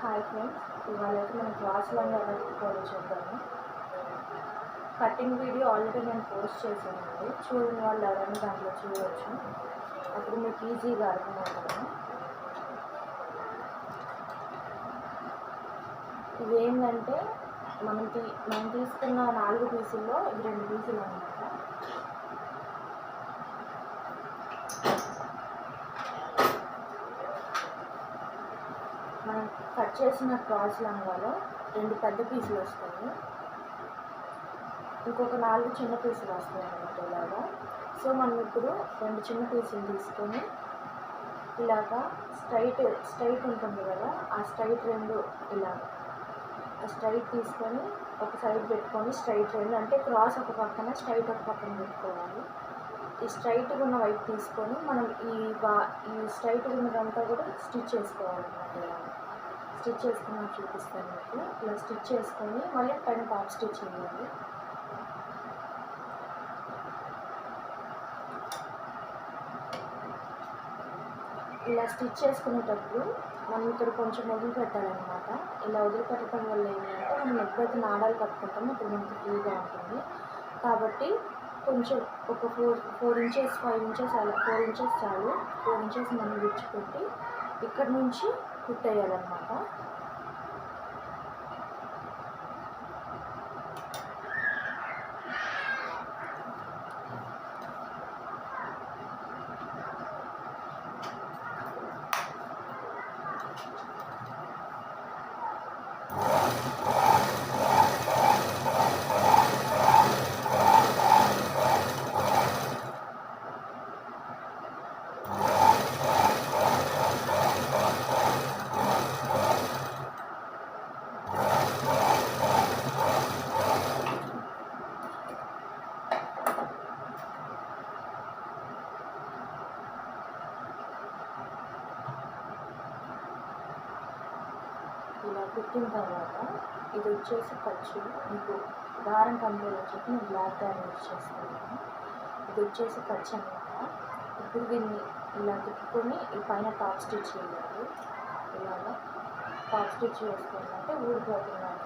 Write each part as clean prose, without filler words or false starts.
Hi friends, ఇవాళైతే మనం class లంగా కట్టుకోవాలి చూద్దాము. కటింగ్ వీడియో ఆల్రెడీ నేను పోస్ట్ చేశానండి. చూడని వాళ్ళు ఎవరైనా దాంట్లో చూడవచ్చు. అప్పుడు మీకు ఈజీగా అర్థమవుతాను. ఇవేంటంటే మనం తీసుకున్న 4 పీసుల్లో ఇవి 2 పీసులు అన్నమాట. మనం కట్ చేసిన క్రాస్ లంగాలో 2 పెద్ద పీసులు వస్తాయి, ఇంకొక 4 చిన్న పీసులు వస్తాయి అన్నమాట ఇలాగా. సో మనం ఇప్పుడు 2 చిన్న పీసులు తీసుకొని ఇలాగా స్ట్రైట్ ఉంటుంది కదా, ఆ స్ట్రైట్ 2 ఇలాగ స్ట్రైట్ తీసుకొని ఒక సైడ్ పెట్టుకొని స్ట్రైట్ 2 అంటే క్రాస్ ఒక పక్కన స్ట్రైట్ ఒక పక్కన పెట్టుకోవాలి. ఈ స్ట్రైట్గా ఉన్న వైపు తీసుకొని మనం ఈ స్ట్రైట్గా ఉన్నదంతా కూడా స్టిచ్ చేసుకోవాలన్నమాట. ఇలా స్టిచ్ చేసుకున్నాక చూపిస్తాను మీకు. ఇలా స్టిచ్ చేసుకొని మళ్ళీ పైన టాప్ స్టిచ్ చేయాలి. ఇలా స్టిచ్ చేసుకునేటప్పుడు మనం ఇక్కడ కొంచెం వదిలిపెట్టాలన్నమాట. ఇలా వదిలిపెట్టడం వల్ల ఏంటంటే మనం ఎప్పుడైతే నాడాలు కట్టుకుంటామో ఇప్పుడు మనకి ఫ్రీగా ఉంటుంది. కాబట్టి కొంచెం ఒక 4 ఇంచెస్ 5 ఇంచెస్ అలా 4 ఇంచెస్ చాలు. 4 ఇంచెస్ మనం విడిచిపెట్టి ఇక్కడ నుంచి కుట్టేయాలన్నమాట. ఇలా కుట్టిన తర్వాత ఇది వచ్చేసి ఖర్చు మీకు దారం కంపెనీలో చెప్పి నేను బ్లాక్ దారం యూజ్ చేస్తున్నాను. ఇది వచ్చేసి ఖర్చు అనమాట. ఇప్పుడు దీన్ని ఇలా తిప్పుకొని ఈ పైన టాప్ స్టిచ్ చేయాలి. ఇలాగా టాప్ స్టిచ్ వేసుకుంటే ఊడిపోతున్నాను.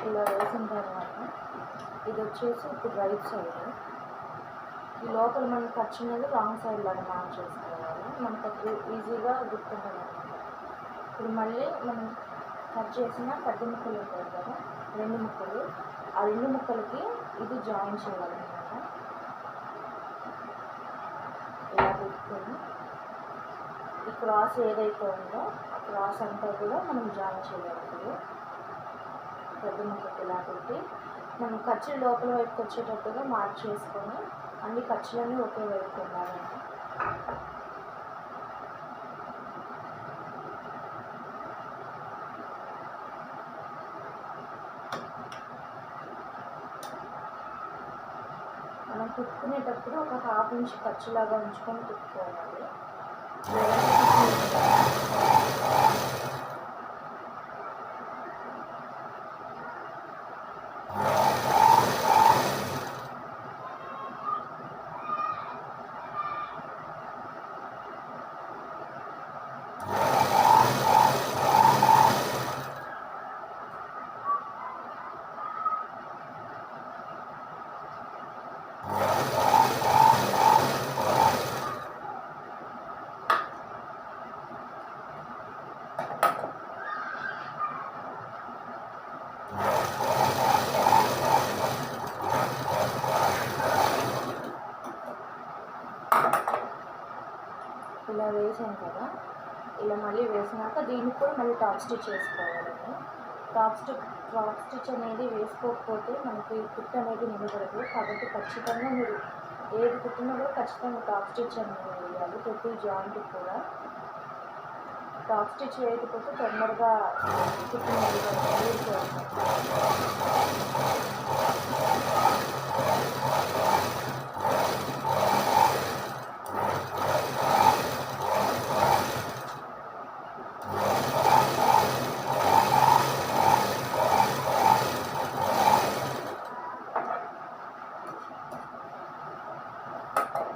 ఇలా వేసిన తర్వాత ఇది వచ్చేసి ఇప్పుడు రైట్ సైడ్, ఈ లోపల మనం ఖర్చు అనేది రాంగ్ సైడ్ లాగా మార్క్ చేసుకోవాలి. మనకు ఈజీగా గుర్తుంటుంది అనమాట. ఇప్పుడు మళ్ళీ మనం కట్ చేసిన పెద్ద ముక్కలు ఉంటాయి కదా, 2 ముక్కలు, ఆ 2 ముక్కలకి ఇది జాయిన్ చేయాలన్నమాట. ఇలా పెట్టుకొని ఈ క్రాస్ ఏదైతే ఉందో ఆ క్రాస్ అంతా కూడా మనం జాయిన్ చేయాలి. పెద్ద ముక్కకి ఇలా పెట్టి మనం ఖర్చులు లోపల వైపుకి వచ్చేటట్టుగా మార్క్ చేసుకొని అన్ని ఖర్చులన్నీ ఒకే వైపు ఉండాలండి. మనం కుట్టుకునేటప్పుడు ఒక 1/2 ఇంచ్ ఖర్చులాగా ఉంచుకొని కుట్టుకోవాలి. ఇలా వేసాను కదా, ఇలా మళ్ళీ వేసినాక దీనికి కూడా మళ్ళీ టాప్ స్టిచ్ చేసుకోవాలండి. టాప్ స్టిచ్ అనేది వేసుకోకపోతే మనకి కుట్టు అనేది నిలబడదు. కాబట్టి ఖచ్చితంగా మీరు ఏది కుట్టినా కూడా ఖచ్చితంగా టాప్ స్టిచ్ అనేది వేయాలి. ప్రతి జాయింట్ కూడా టాప్ స్టిచ్ వేయకపోతే తొందరగా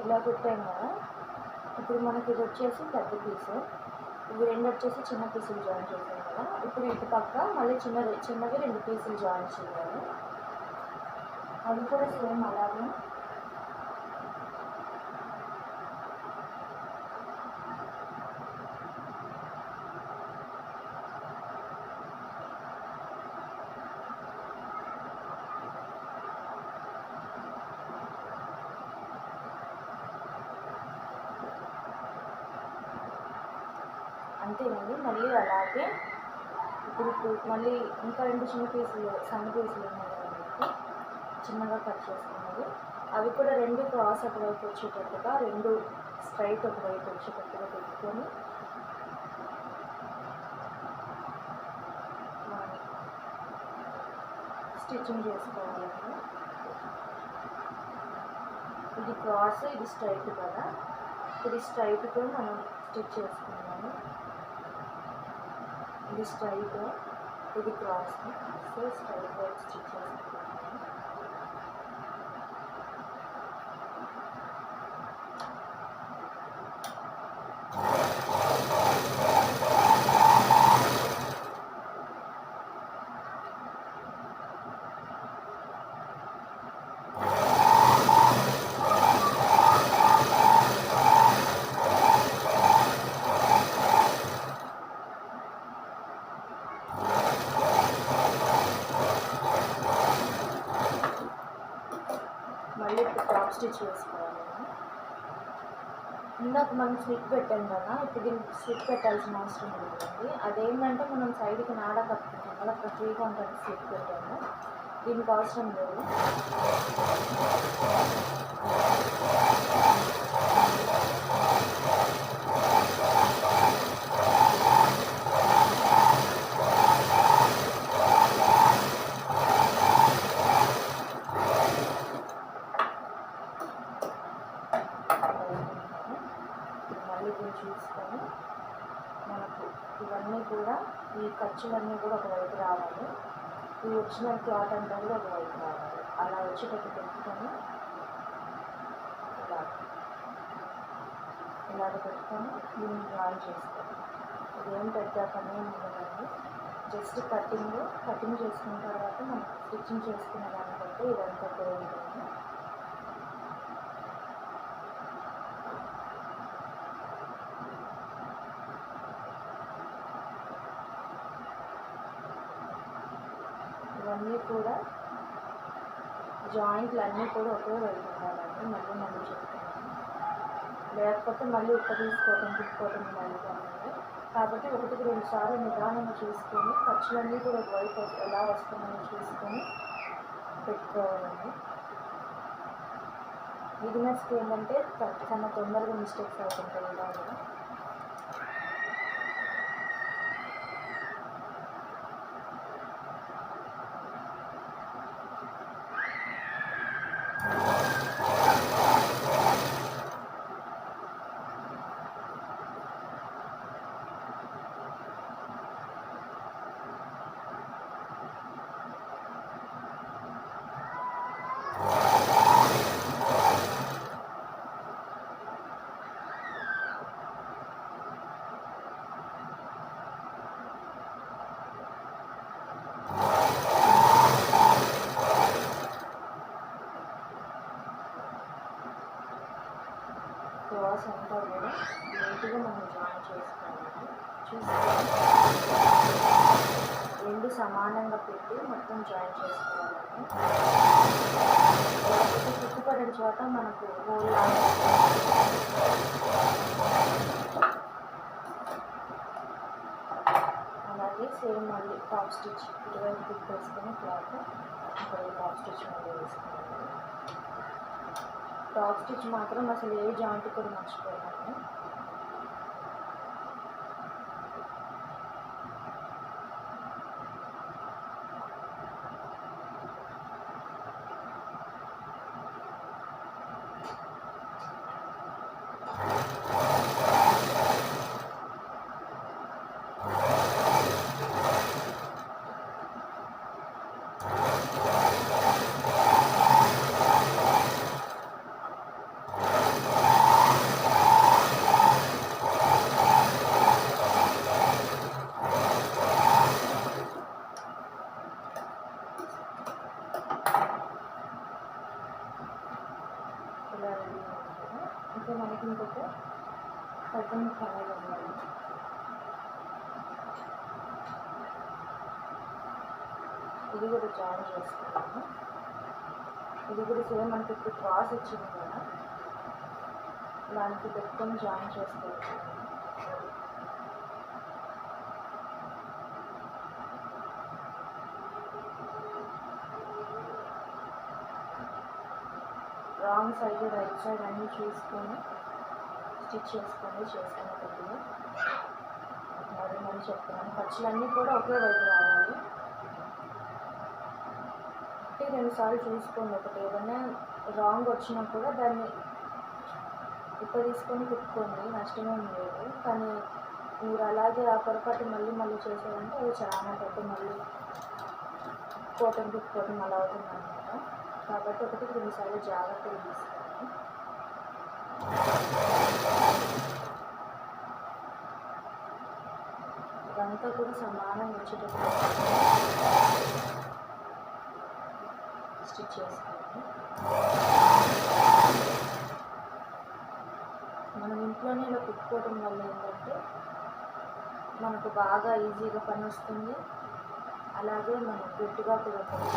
ఇలా కుట్టాం కదా. ఇప్పుడు మనకి ఇది వచ్చేసి పెద్ద పీసు, ఇవి రెండు వచ్చేసి చిన్న పీసులు జాయిన్ చేసాం కదా. ఇప్పుడు ఇటు పక్క మళ్ళీ చిన్నవి 2 పీసులు జాయిన్ చేయాలి. అది కూడా సేమ్ అలాగే అంతేనండి. మళ్ళీ అలాగే ఇప్పుడు మళ్ళీ ఇంకా 2 చిన్న పీసులు సన్న పీసులు ఉన్నాయి కదా, చిన్నగా కట్ చేసుకున్నవి, అవి కూడా 2 క్రాస్ ఒకవైపు వచ్చేటట్టుగా 2 స్ట్రైట్ ఒకవైపు వచ్చేటట్టుగా పెట్టుకొని స్టిచ్చింగ్ చేసుకోవాలండి. ఇది క్రాస్, ఇది స్ట్రైట్ కదా, ఇది స్ట్రైట్తో మనం స్టిచ్ చేసుకున్నాము. ఇది స్ట్రైట్, ఇది క్రాస్, సో స్ట్రైట్ వైపు స్టిచ్ చేసుకుంటాము. మళ్ళీ ఇప్పుడు టాప్ స్టిచ్ వేసుకోవాలి. ఇందాక మనం స్లిప్ పెట్టాం కదా, ఇప్పుడు దీనికి స్లిప్ పెట్టాల్సిన అవసరం లేదండి. అదేంటంటే మనం సైడ్కి నాడ కట్టుకుంటాం కదా, అక్కడ ఫ్రీగా ఉంటుంది స్లిప్ పెట్టాము, దీనికి అవసరం లేదు. మళ్ళీ దీన్ని చూసుకొని మనకు ఇవన్నీ కూడా ఈ ఖర్చులన్నీ కూడా ఒకవైపు రావాలి, ఈ ఒరిజినల్ క్లాత్ అంతా కూడా ఒకవైపు రావాలి. అలా వచ్చేటట్టు పెట్టుకొని ఇలాగ పెట్టుకొని దీన్ని జాయిన్ చేసుకోవాలి. ఇదేం పెద్ద పని ఉండదండి, జస్ట్ కటింగ్ చేసుకున్న తర్వాత మనం స్టిచ్చింగ్ చేసుకునే దాన్ని బట్టి ఇదంతా ఉంటుంది. ఇవన్నీ కూడా జాయింట్లు అన్నీ కూడా ఒకే వైపు ఉండాలండి. మళ్ళీ చెప్తున్నాను, లేకపోతే మళ్ళీ తీసుకోవటం తిప్పుకోవటం మళ్ళీ కావాలి. కాబట్టి 1-2 సార్లు నిదానంగా చూసుకొని ఖర్చులన్నీ కూడా ఒకవైపు ఎలా వస్తున్నాయో చూసుకొని పెట్టుకోవాలండి. బిగినర్స్కి ఏంటంటే చాలా తొందరగా మిస్టేక్స్ అవుతుంటాయి ఇలాగా. క్రాస్ అంతా కూడా నీట్గా మనం జాయిన్ చేసుకోవాలి. రెండు సమానంగా పెట్టి మొత్తం జాయిన్ చేసుకోవాలండి. చుట్టుపడిన చోట మనకు హోల్ అలాగే సేమ్ మళ్ళీ టాప్ స్టిచ్ ఇటువైపు పిక్ వేసుకొని క్లాత్ అక్కడ టాప్ స్టిచ్ మళ్ళీ వేసుకోవాలి. టాప్ స్టిచ్ మాత్రం అసలు ఏ జాయింట్ కూడా మర్చిపోయాను. ఇది కూడా జాయిన్ చేసుకున్నాను. ఇది కూడా సేమ్ మనకి ఇప్పుడు క్రాస్ వచ్చింది కదా, దానికి పెట్టుకొని జాయిన్ చేసుకోవచ్చు. రాంగ్ సైడ్ రైట్ సైడ్ అన్నీ చూసుకొని స్టిచ్ చేసుకునేటప్పుడు మరి చెప్తున్నాను. ఖర్చులన్నీ కూడా ఒకే వైపు రావాలి. ఒకటి 2 సార్లు చూసుకోండి. ఒకటి ఏదైనా రాంగ్ వచ్చినా కూడా దాన్ని ఇక్కడ తీసుకొని కుట్టుకోండి, నష్టమేం లేదు. కానీ మీరు అలాగే ఆ పొరపాటు మళ్ళీ చేసారంటే అది చాలా పెద్ద మళ్ళీ కుట్టుకోవటం అలా అవుతుంది అనమాట. కాబట్టి 1-2 సార్లు జాగ్రత్తగా తీసుకోండి. ఇదంతా కూడా సమానంగా వచ్చేటప్పుడు స్టిచ్ చేసుకోండి. మనం ఇంట్లోనే ఇలా కుట్టుకోవడం వల్ల ఏంటంటే మనకు బాగా ఈజీగా పని వస్తుంది. అలాగే మనకు గట్టిగా కూడా ఉంటుంది.